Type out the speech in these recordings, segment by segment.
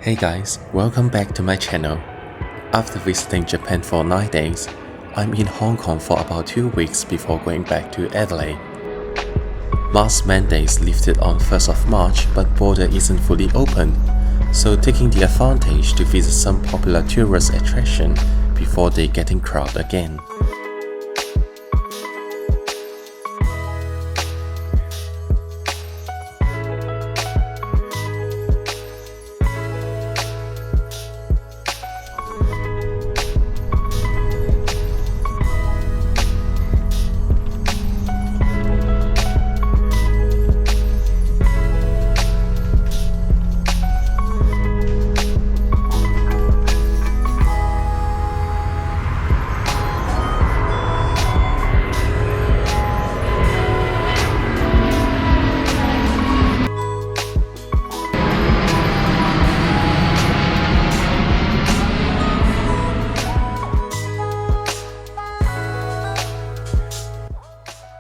Hey guys, welcome back to my channel. After visiting Japan for 9 days, I'm in Hong Kong for about 2 weeks before going back to Adelaide. Mask mandates lifted on 1st of March, but border isn't fully open, so taking the advantage to visit some popular tourist attraction before they getting crowded again.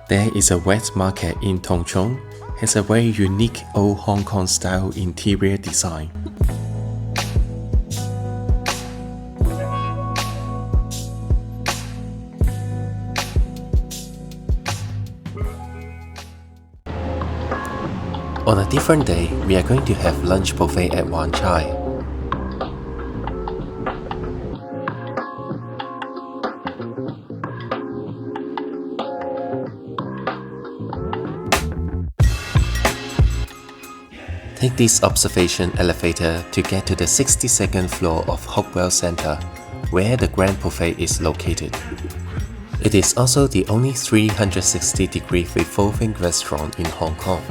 There is a wet market in Tung, has a very unique old Hong Kong style interior design. On a different day, we are going to have lunch buffet at Wan Chai. Take this observation elevator to get to the 62nd floor of Hopewell Center, where the Grand Buffet is located. It is also the only 360-degree revolving restaurant in Hong Kong.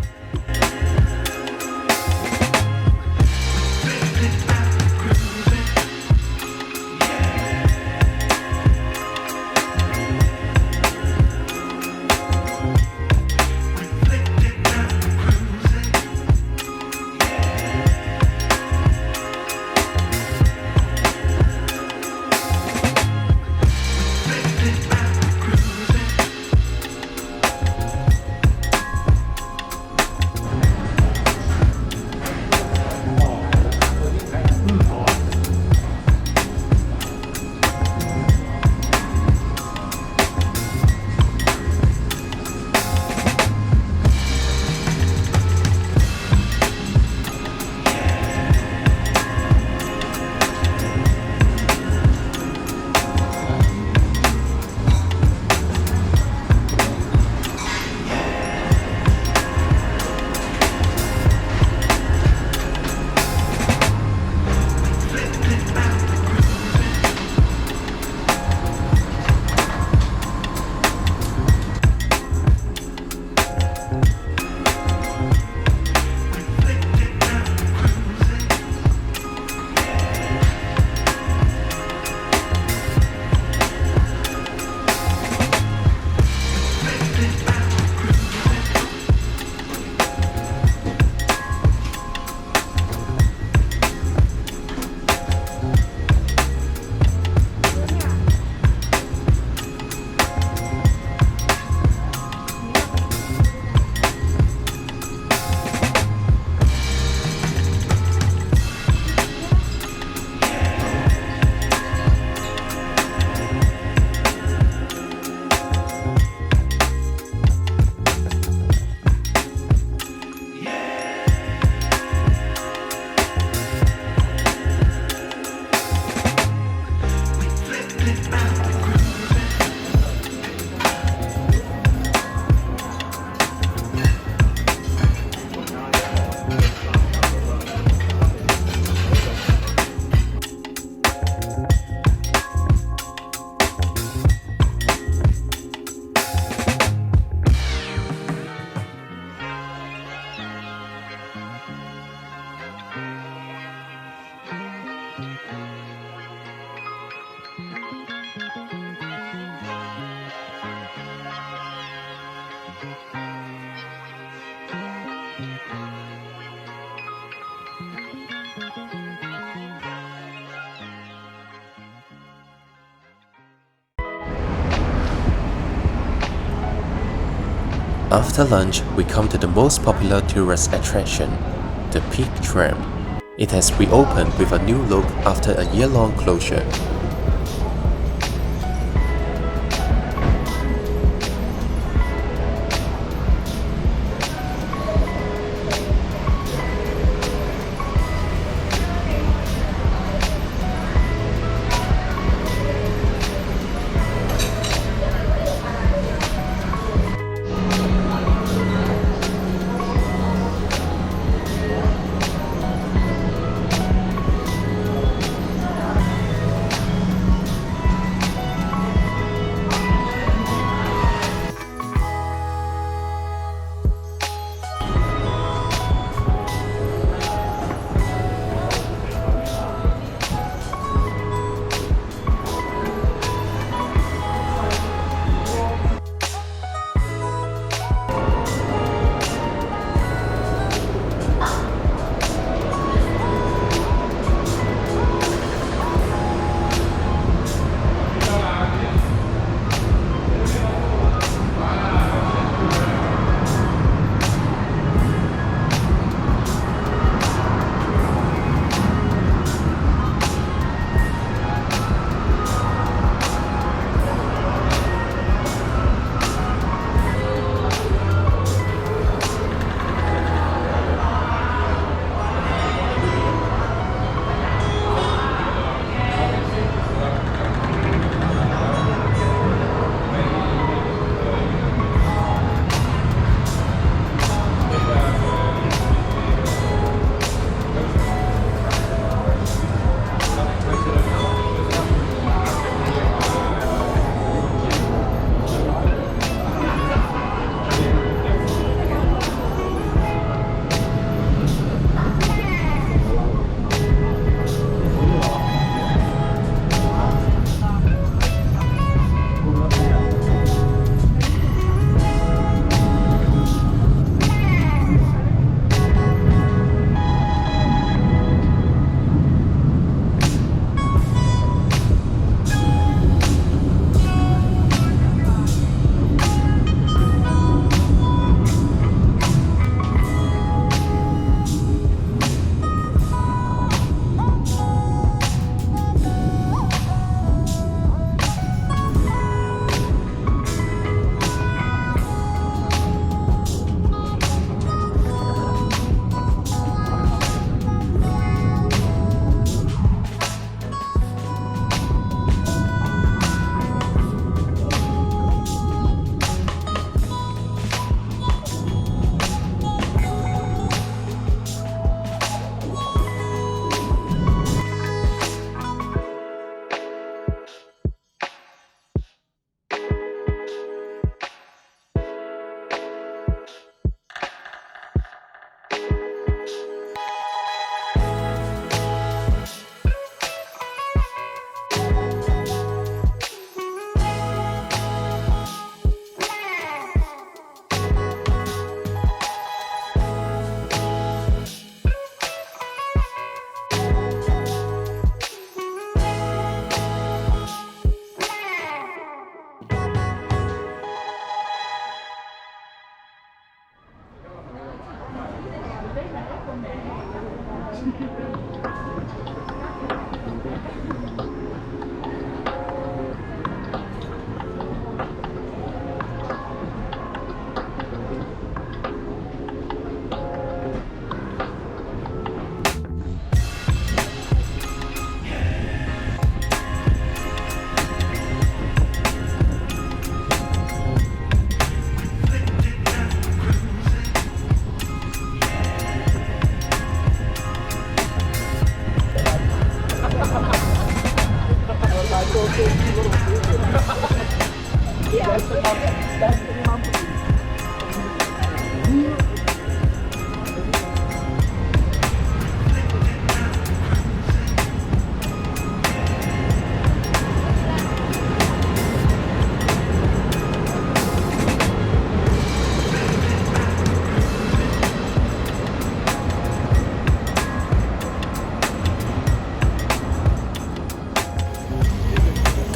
After lunch, we come to the most popular tourist attraction, the Peak Tram. It has reopened with a new look after a year-long closure.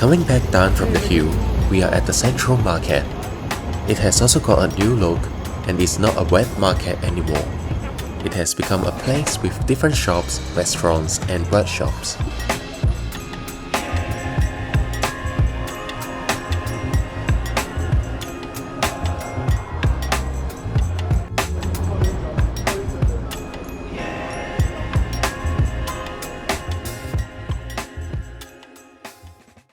Coming back down from the hill, we are at the central market. It has also got a new look and is not a wet market anymore. it has become a place with different shops, restaurants, and workshops.